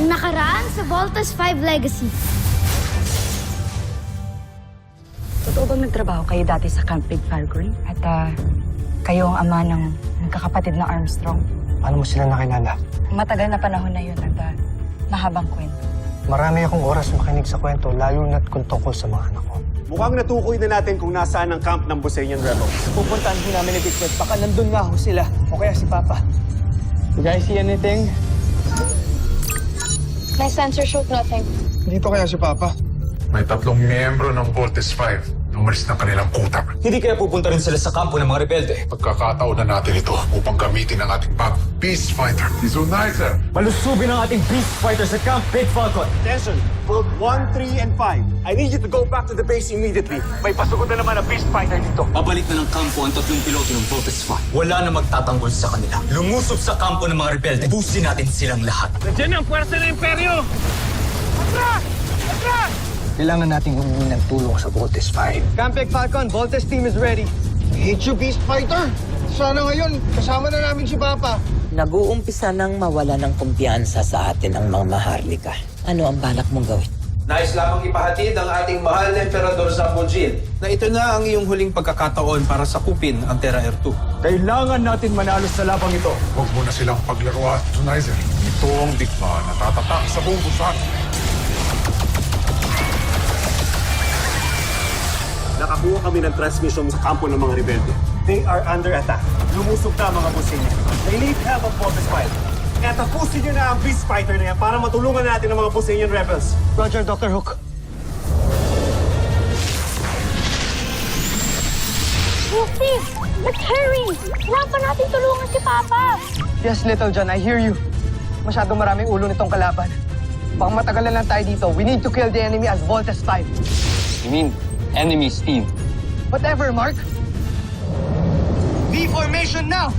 Ang nakaraan sa Voltes 5 Legacy. Totoo bang nagtrabaho kayo dati sa Camp Big Falcon? At kayo ang ama ng kakapatid na Armstrong? Paano mo sila nakilala? Matagal na panahon na yun at mahabang kwento. Marami akong oras makinig sa kwento, lalo na't kung tungkol sa mga anak ko. Mukhang natukoy na natin kung nasaan ang camp ng Busenian Rebels. Pupuntahan ho namin ni Bigfoot. Baka nandun nga ho sila. O kaya si Papa. You guys see anything? My sensor showed nothing. Dito kaya si Papa? May 3 miyembro ng Voltes 5 na umalis ng kanilang kutak. Hindi kaya pupunta rin sila sa kampo ng mga rebelde? Pagkakataon na natin ito upang gamitin ang ating Beast Fighter, si Zunizer. Malusubin ang ating Beast Fighter sa Camp Big Falcon. Attention! Group 1, 3, and 5. I need you to go back to the base immediately. May pasugot na naman ang Beast Fighter dito. Pabalik na ng kampo ang 3 piloto ng Voltes 5. Wala na magtatanggol sa kanila. Lumusob sa kampo ng mga rebelde. Busin natin silang lahat. Nandiyan ang puwersa ng Imperyo! Atras! Atras! Kailangan nating humingi ng tulong sa Voltes 5. Camp Big Falcon, Voltes team is ready. Hate you, Beast Fighter! Sana ngayon, kasama na namin si Papa. Nag-uumpisa nang mawala ng kumpiyansa sa atin ang mga Maharlika. Ano ang balak mong gawin? Nais lamang ipahatid ang ating mahal na Emperador Zambojin na ito na ang iyong huling pagkakataon para sakupin ang Terra Air 2. Kailangan natin manalo sa labang ito. Huwag mo na silang paglaruan, Zunizer. Ito ang digma na tatatak sa buong busan. Nakakuha kami ng transmission sa kampo ng mga rebelde. They are under attack. Lumusog na mga Busenian. They need help of Voltes 5. Kaya tapusin nyo na ang Beast Fighter na yan para matulungan natin ang mga Busenian Rebels. Roger, Dr. Hook. Steve! Let's hurry! Kailangan pa natin tulungan si Papa! Yes, Little John, I hear you. Masyadong maraming ulo nitong kalaban. Baka matagalan lang tayo dito. We need to kill the enemy as Voltes 5. You mean enemies team? Whatever, Mark. V formation now!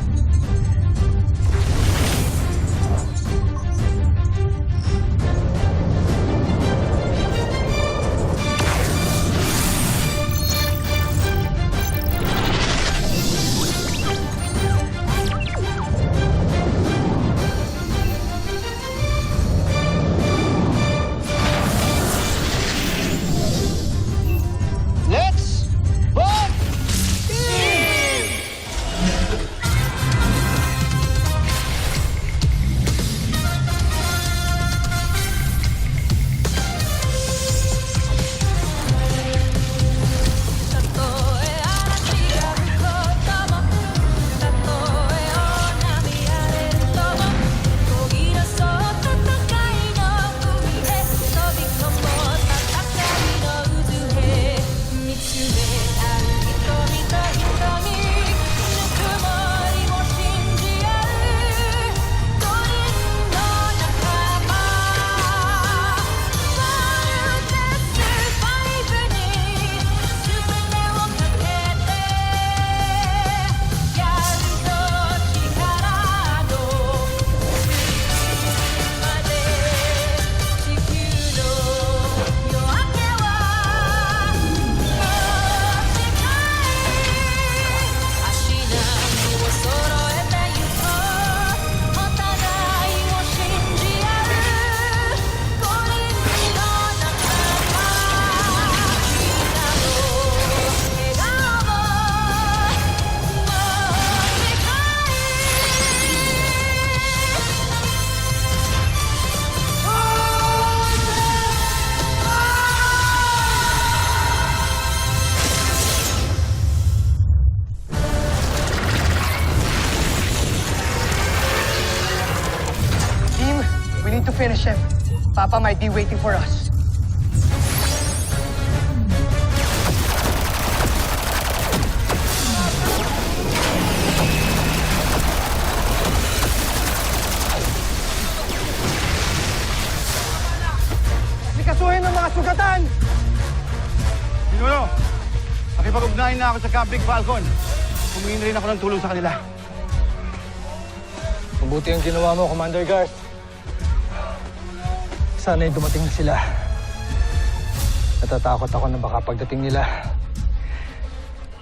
need to finish him. Papa might be waiting for us. Sikasuhin ng mga sugatan! Pinuno, nakipag-ugnayan na ako sa Camp Big Falcon. Humingi rin ako ng tulong sa kanila. Mabuti ang ginawa mo, Commander Garth. Sana'y dumating na sila. Natatakot ako na baka pagdating nila,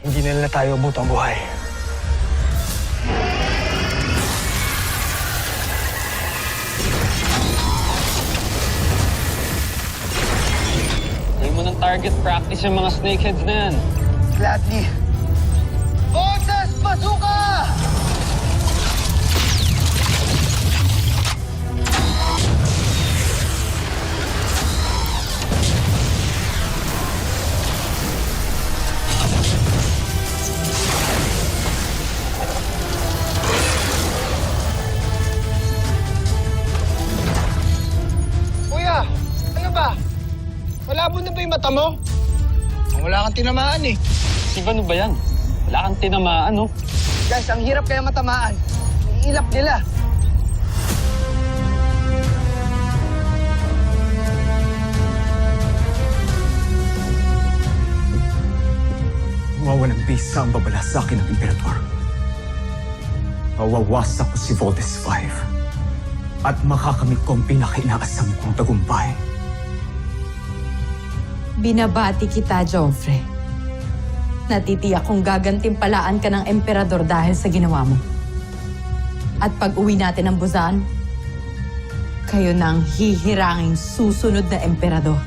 hindi na nila tayo abot ang buhay. Hindi mo ng target practice yung mga snakeheads na yan. Gladly. Forces Bazooka! Kuya, ano ba? Malabo na ba yung mata mo? Wala kang tinamaan eh. Ano ba yan? Wala kang tinamaan, no? Guys, ang hirap kaya matamaan. Iilap nila. Mawawalang bisa ang babala sa akin ng Emperador. Mawawasak ko si Voltes 5 at makakamit ko ang pinakainaasam kong tagumpay. Binabati kita, Joffrey. Natitiyak kong gagantimpalaan ka ng emperador dahil sa ginawa mo. At pag uwi natin ng Busan, kayo na ang hihiranging susunod na emperador.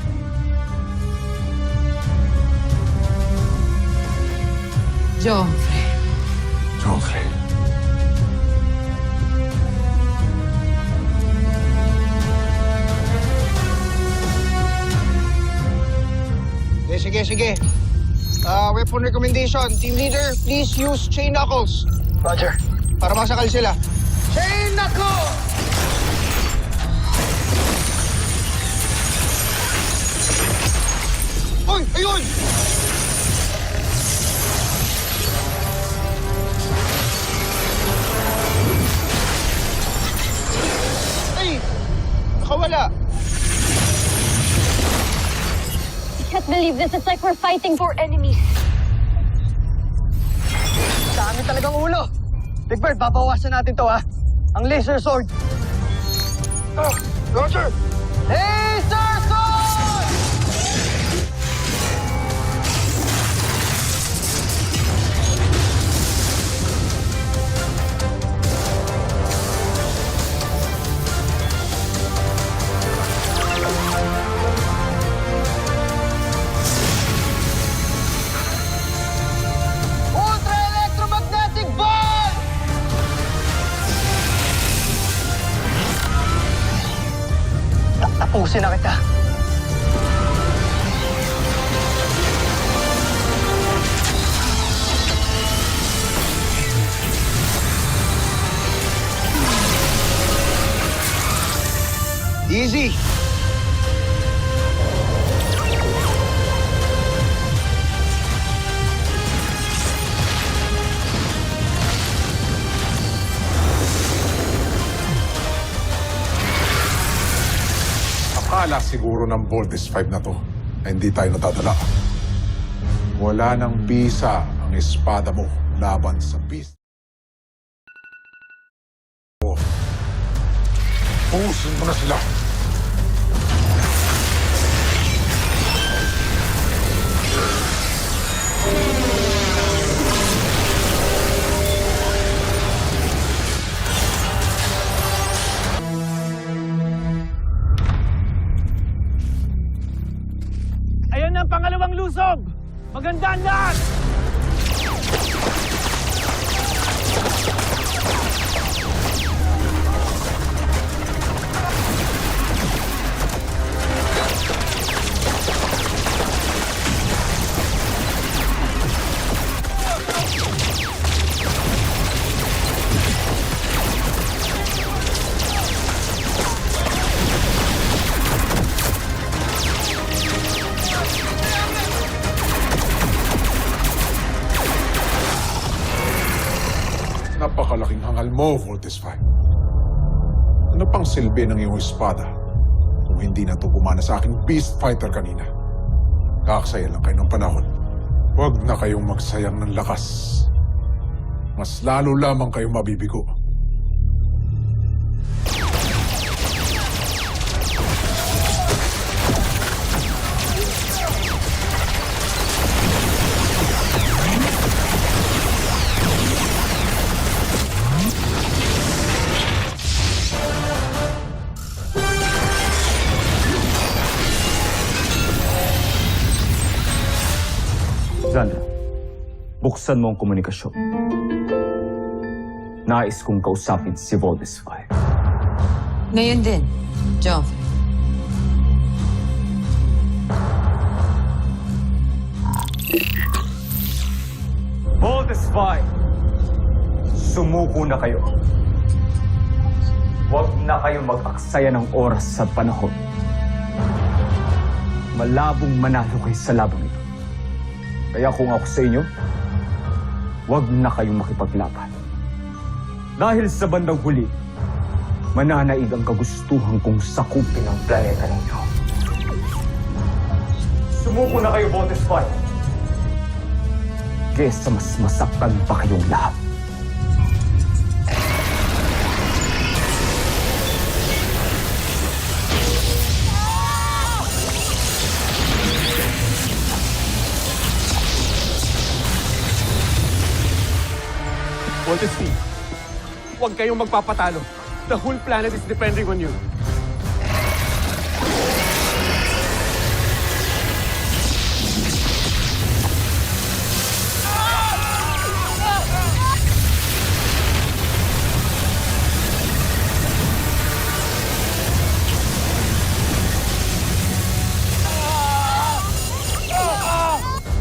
Joffrey. Joffrey. Sige. Weapon recommendation. Team leader, please use chain knuckles. Roger. Para masakal sila. Chain knuckles! Hoy! Ayun! Ay! Nakawala. I can't believe this. It's like we're fighting for enemies. Dami talagang ulo. Big Bird, babawasan natin to, ha? Ang laser sword. Roger! Laser sword! Ultra electromagnetic ball! Tapusin na kita. Easy. Akala siguro ng Voltes 5 na to na hindi tayo natadala. Wala nang bisa ang espada mo laban sa beast. Pusin mo na sila. Ayun ang pangalawang lusog! Magandang lahat! mo, Voltes 5. Ano pang silbi ng iyong espada kung hindi na ito gumana sa aking beast fighter kanina? Kakaksaya lang kayo ng panahon. Huwag na kayong magsayang ng lakas. Mas lalo lamang kayong mabibigo. Zandra, buksan mo ang komunikasyon. Nais kong kausapin si Voltes 5. Ngayon din, Joffrey. Voltes 5! Sumuko na kayo. Huwag na kayong mag-aksaya ng oras sa panahon. Malabong manalo kayo sa labang ito. Kaya kung ako sa inyo, huwag na kayong makipaglaban. Dahil sa bandang huli, mananaig ang kagustuhan kong sakupin ang planeta ninyo. Sumuko na kayo, Voltes 5! Kesa mas masaktan pa kayong lahat. Voltes 5, huwag kayong magpapatalo. The whole planet is depending on you.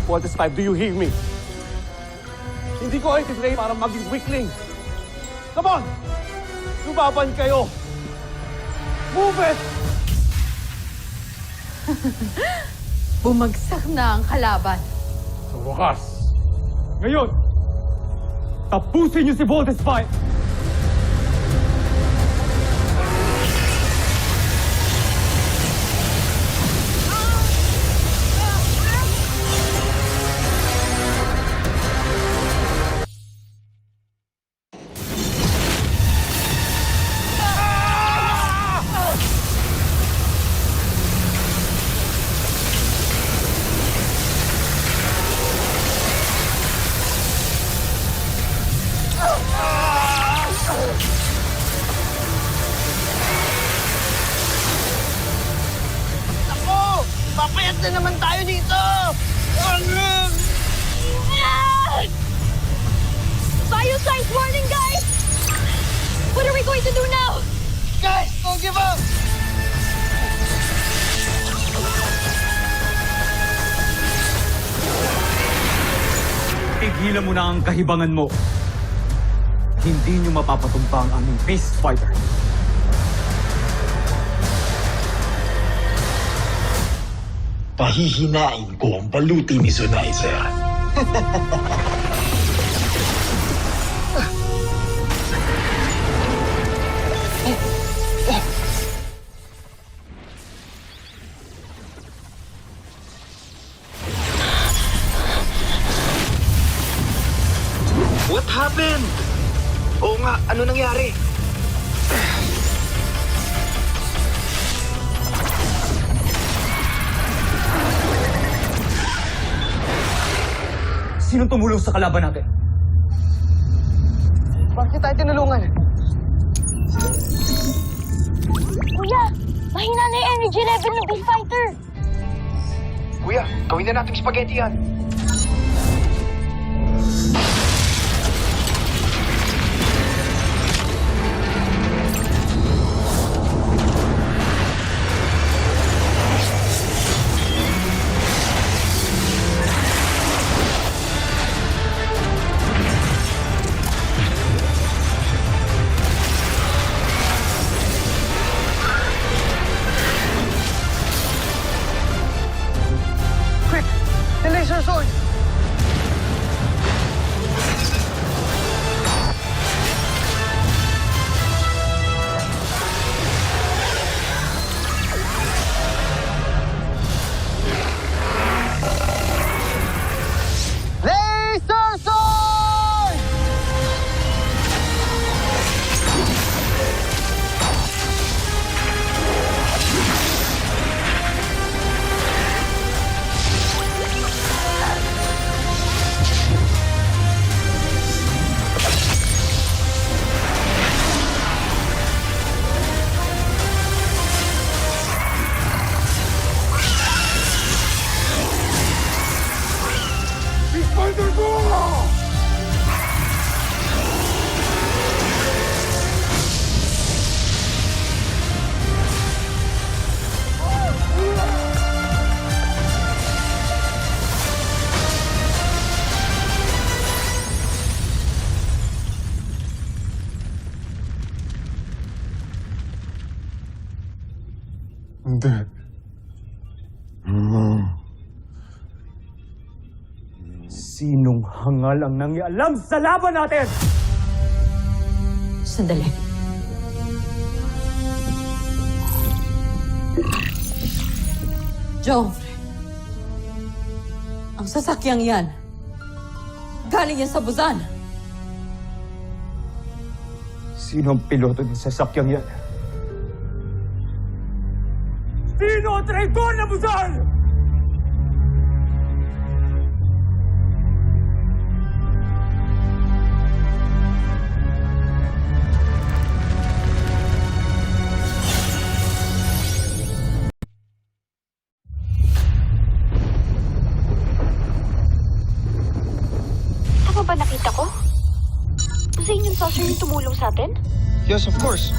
Voltes 5, do you hear me? Hindi ko kayo tinray para maging weakling. Come on! Lumaban kayo! Move it! Bumagsak na ang kalaban. Sa wakas, Ngayon, tapusin niyo si Voltes 5! Papayat na naman tayo dito! Bioscience warning, guys! What are we going to do now? Guys, don't give up! Tigilan mo na ang kahibangan mo. Hindi niyo mapapatumpa ang aming beast fighter. Pahihinain ko ang baluti ni Sonizer. What happened? Oo nga, ano nangyari? Sinong tumulong sa kalaban natin? Bakit tayo tinulungan? Kuya, mahina na yung energy level ng Beast Fighter. Kuya, gawin na nating spaghetti yan. Quick! The laser sword! Hindi. Sinong hangal ang nangialam sa laban natin? Sandali. Joffrey, ang sasakyang yan, galing yan sa Busan. Sino ang piloto ng sasakyang yan? Sino ang traitor na Busan? Tama ba nakita ko? Busain yung saucer yung tumulong sa atin? Yes, of course.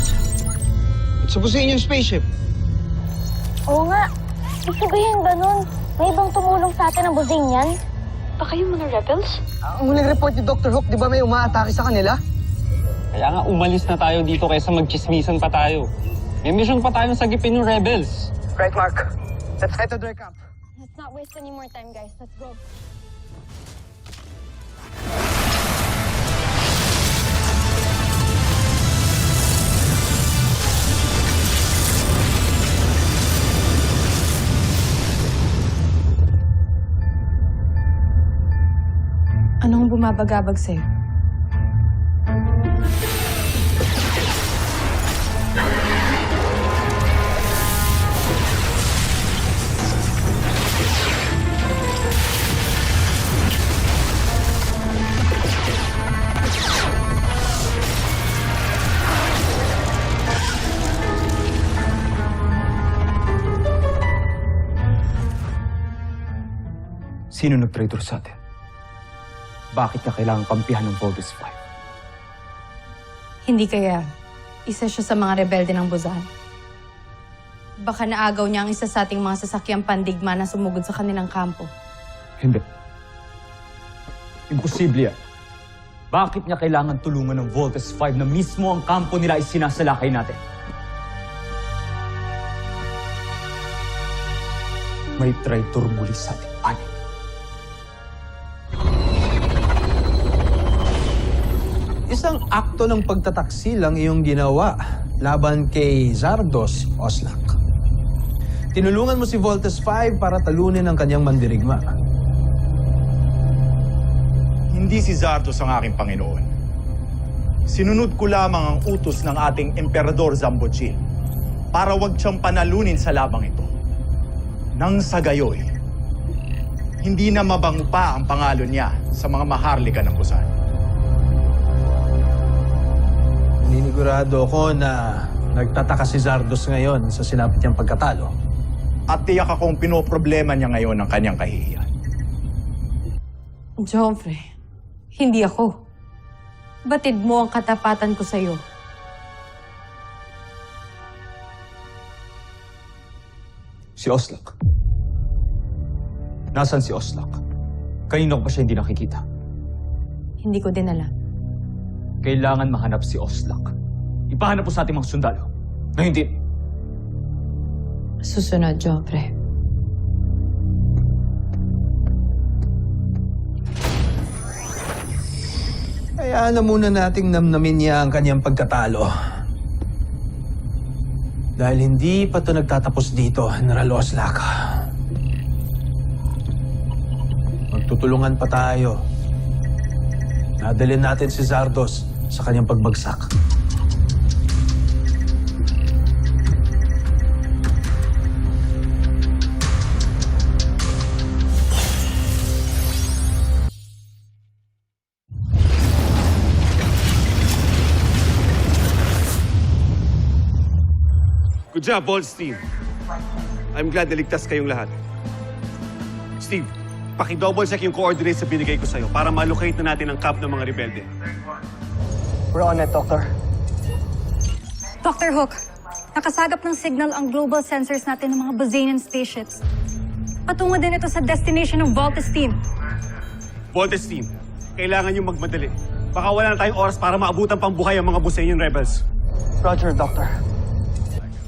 It's a Busanian spaceship. Oo nga. Ibig sabihin ganun. May ibang tumulong sa atin ang Busain yan? Baka yung mga rebels? Ang huling report ni Dr. Hook, di ba may umaatake sa kanila? Kaya nga umalis na tayo dito kaysa magchismisan pa tayo. May mission pa tayong sagipin ng rebels. Right, Mark. Let's head to their camp. Let's not waste any more time, guys. Let's go. Anong bumabagabag sa'yo? Sino nag-traitor sa atin? Bakit niya kailangang kampihan ng Voltes 5? Hindi kaya isa siya sa mga rebelde ng Busan. Baka naagaw niya ang isa sa ating mga sasakyang pandigma na sumugod sa kanilang kampo. Hindi. Imposible yan. Bakit niya kailangan tulungan ng Voltes 5 na mismo ang kampo nila ay sinasalakay natin? May traitor muli sa ating panig. Isang akto ng pagtataksil ang iyong ginawa laban kay Zardos Oslak. Tinulungan mo si Voltes 5 para talunin ang kanyang mandirigma. Hindi si Zardos ang aking Panginoon. Sinunod ko lamang ang utos ng ating Emperador Zambojil para wag siyang panalunin sa labang ito. Nang sa gayoy, hindi na mabango pa ang pangalan niya sa mga maharlika ng Busan. Ninigurado ko na nagtataka si Zardos ngayon sa sinapit niyang pagkatalo. At tiyak akong pinoproblema niya ngayon ang kanyang kahihiyan. Joffrey, hindi ako. Batid mo ang katapatan ko sa'yo. Si Oslak. Nasaan si Oslak? Kanino ko pa siya hindi nakikita? Hindi ko din alam. Kailangan mahanap si Oslak. Ipahanap po sa ating mga sundalo. Ngayon din. Susunod, Joffrey. Kaya na muna nating namnamin niya ang kanyang pagkatalo. Dahil hindi pa ito nagtatapos dito, General Oslak. Magtutulungan pa tayo. Nadalhin natin si Zardos sa kanyang pagbagsak. Good job, Bold Steve. I'm glad naligtas kayong lahat. Steve, paki-double check yung coordinates na binigay ko sa'yo para malocate na natin ang camp ng mga rebelde. We're on it, Doctor. Dr. Hook, nakasagap ng signal ang global sensors natin ng mga Busanian spaceships. Patungo din ito sa destination ng Voltes team. Voltes team, kailangan yung magmadali. Baka wala na tayong oras para maabutan pang buhay ang mga Busanian rebels. Roger, Doctor.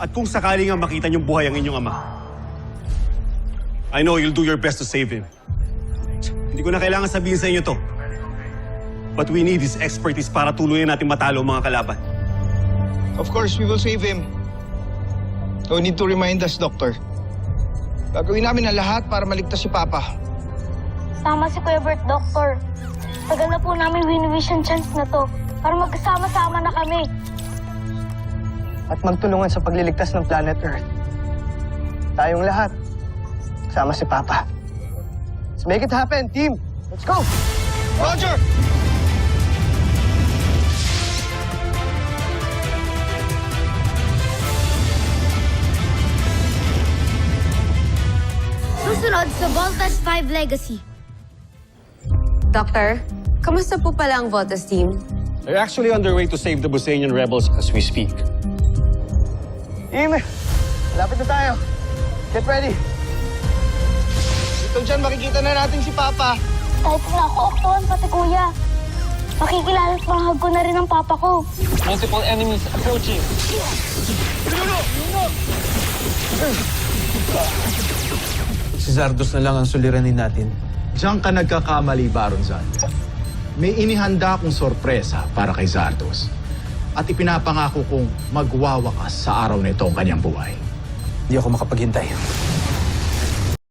At kung sakali nga makita niyong buhay ang inyong ama, I know you'll do your best to save him. Hindi ko na kailangan sabihin sa inyo to. But we need his expertise para tuluyan natin matalo ang mga kalaban. Of course, we will save him. No need to remind us, Doctor. Gagawin namin ang lahat para maligtas si Papa. Sama si Kuya Bert, Doctor. Tagal na po namin win-wish ang chance na to para magkasama-sama na kami. At magtulungan sa pagliligtas ng planet Earth. Tayong lahat. Kasama si Papa. Let's make it happen, team! Let's go! Roger! Susunod sa Voltas 5 Legacy. Doctor, kamusta po pala ang Voltas team? They're actually underway to save the Bosanian rebels as we speak. Team, lapit na tayo. Get ready. Dito dyan, makikita na natin si Papa. Kahit na ako, Octoan, pati Kuya. Makikilala at mahag ko na rin ang Papa ko. Multiple enemies approaching. Si Zardos na lang ang suliranin natin. Diyan ka nagkakamali, Baron Zan. May inihanda akong sorpresa para kay Zardos. At ipinapangako kong magwawakas sa araw nito ang kanyang buhay. Hindi ako makapaghintay.